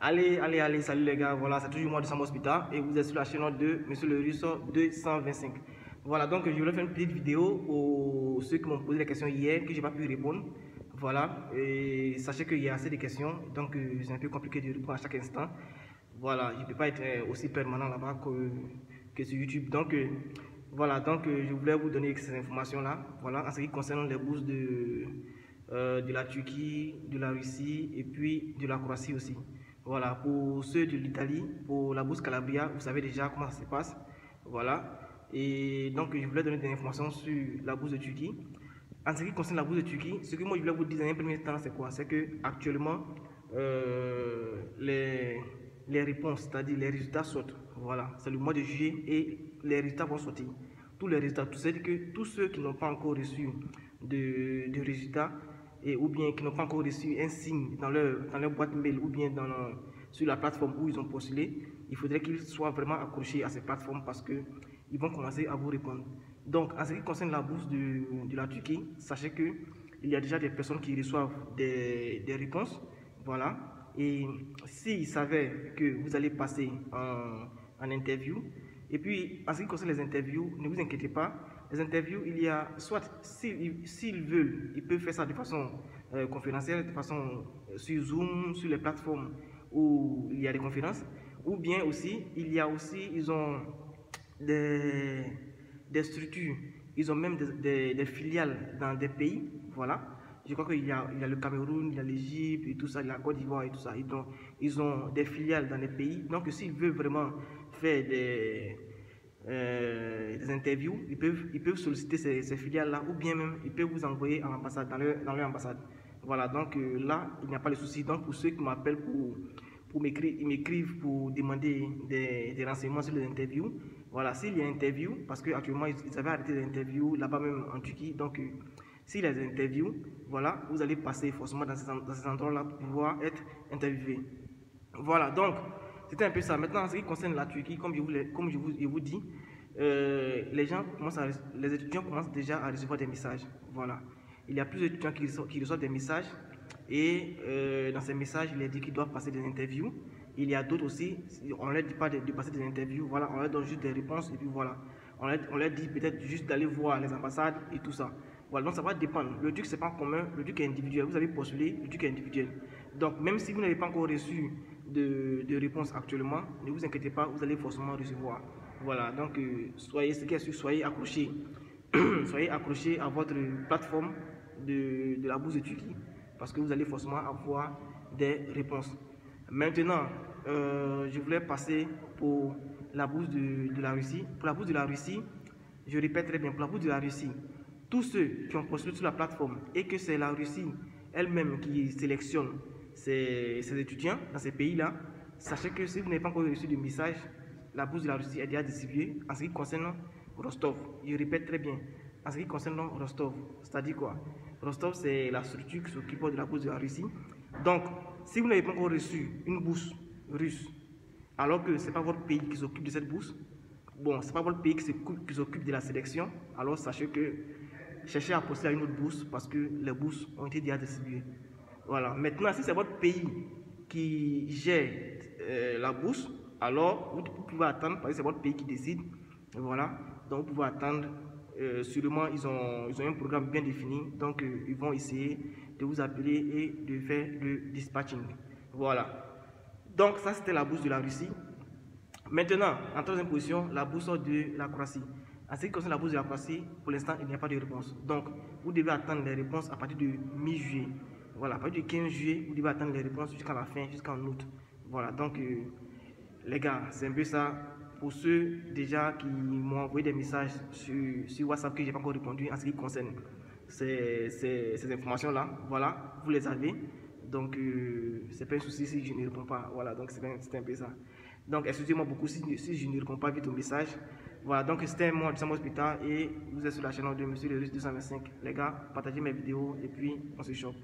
Allez, salut les gars, voilà, c'est toujours moi de Sam Hospital et vous êtes sur la chaîne de Monsieur le Russe 225. Voilà, donc je voulais faire une petite vidéo pour ceux qui m'ont posé des questions hier que je n'ai pas pu répondre. Voilà, et sachez qu'il y a assez de questions, donc c'est un peu compliqué de répondre à chaque instant. Voilà, je ne peux pas être aussi permanent là-bas que sur YouTube. Donc voilà, donc je voulais vous donner ces informations-là. Voilà, en ce qui concerne les bourses de la Turquie, de la Russie et puis de la Croatie aussi. Voilà, pour ceux de l'Italie, pour la bourse Calabria, vous savez déjà comment ça se passe. Voilà, et donc je voulais donner des informations sur la bourse de Turquie. En ce qui concerne la bourse de Turquie, ce que moi je voulais vous dire dans un premier temps, c'est quoi? C'est que actuellement les réponses, c'est-à-dire les résultats sortent. Voilà, c'est le mois de juillet et les résultats vont sortir. Tous les résultats, c'est-à-dire que tous ceux qui n'ont pas encore reçu de résultats ou bien qui n'ont pas encore reçu un signe dans leur boîte mail ou bien sur la plateforme où ils ont postulé, il faudrait qu'ils soient vraiment accrochés à ces plateformes parce qu'ils vont commencer à vous répondre. Donc, en ce qui concerne la bourse de la Turquie, sachez qu'il y a déjà des personnes qui reçoivent des réponses. Voilà. Et s'ils savaient que vous allez passer en interview, et puis en ce qui concerne les interviews, ne vous inquiétez pas, les interviews, il y a soit, s'ils veulent, ils peuvent faire ça de façon conférentielle, de façon sur Zoom, sur les plateformes où il y a des conférences, ou bien aussi, ils ont des structures, ils ont même des filiales dans des pays, voilà. Je crois qu'il y a le Cameroun, il y a l'Égypte et tout ça, la Côte d'Ivoire et tout ça. Ils ont des filiales dans les pays. Donc s'ils veulent vraiment faire des interviews, ils peuvent solliciter ces filiales-là ou bien même ils peuvent vous envoyer à l'ambassade, dans leur ambassade. Voilà, donc là, il n'y a pas de souci. Donc pour ceux qui m'appellent ils m'écrivent pour demander des renseignements sur les interviews. Voilà, s'il y a une interview, parce qu'actuellement ils avaient arrêté les interviews là-bas même en Turquie, donc s'il y a des interviews, voilà, vous allez passer forcément dans ces endroits-là pour pouvoir être interviewé. Voilà, donc c'était un peu ça. Maintenant, en ce qui concerne la Turquie, comme je vous dis, les étudiants commencent déjà à recevoir des messages. Voilà, il y a plusieurs étudiants qui reçoivent des messages et dans ces messages, il est dit qu'ils doivent passer des interviews. Il y a d'autres aussi, on ne leur dit pas de passer des interviews, voilà, on leur donne juste des réponses et puis voilà. On leur dit peut-être juste d'aller voir les ambassades et tout ça. Voilà, donc ça va dépendre. Le truc, c'est pas commun, le truc est individuel. Vous avez postulé, le truc est individuel. Donc, même si vous n'avez pas encore reçu de réponse actuellement, ne vous inquiétez pas, vous allez forcément recevoir. Voilà, donc soyez accrochés. Soyez accrochés à votre plateforme de la bourse de Turquie parce que vous allez forcément avoir des réponses. Maintenant, je voulais passer pour la bourse de la Russie. Pour la bourse de la Russie, je répète très bien, pour la bourse de la Russie, tous ceux qui ont postulé sur la plateforme et que c'est la Russie elle-même qui sélectionne ses étudiants dans ces pays-là, sachez que si vous n'avez pas encore reçu de message, la bourse de la Russie est déjà distribuée en ce qui concerne Rostov. Je répète très bien, en ce qui concerne Rostov, c'est-à-dire quoi? Rostov, c'est la structure qui s'occupe de la bourse de la Russie. Donc, si vous n'avez pas encore reçu une bourse russe, alors que ce n'est pas votre pays qui s'occupe de cette bourse, bon, ce n'est pas votre pays qui s'occupe de la sélection, alors sachez que cherchez à postuler à une autre bourse parce que les bourses ont été déjà distribuées. Voilà. Maintenant, si c'est votre pays qui gère la bourse, alors vous pouvez attendre, parce que c'est votre pays qui décide. Voilà. Donc vous pouvez attendre. Sûrement, ils ont un programme bien défini. Donc ils vont essayer de vous appeler et de faire le dispatching. Voilà. Donc ça, c'était la bourse de la Russie. Maintenant, en troisième position, la bourse de la Croatie. En ce qui concerne la bourse de la Croatie, pour l'instant, il n'y a pas de réponse. Donc, vous devez attendre les réponses à partir de mi-juillet. Voilà, à partir du 15 juillet, vous devez attendre les réponses jusqu'à la fin, jusqu'en août. Voilà, donc, les gars, c'est un peu ça. Pour ceux déjà qui m'ont envoyé des messages sur WhatsApp que je n'ai pas encore répondu en ce qui concerne ces informations-là, voilà, vous les avez. Donc, c'est pas un souci si je ne réponds pas. Voilà, donc c'est un peu ça. Donc, excusez-moi beaucoup si je ne réponds pas vite au message. Voilà, donc c'était moi de Sam Hospital et vous êtes sur la chaîne de Monsieur le Russe 225. Les gars, partagez mes vidéos et puis on se chope.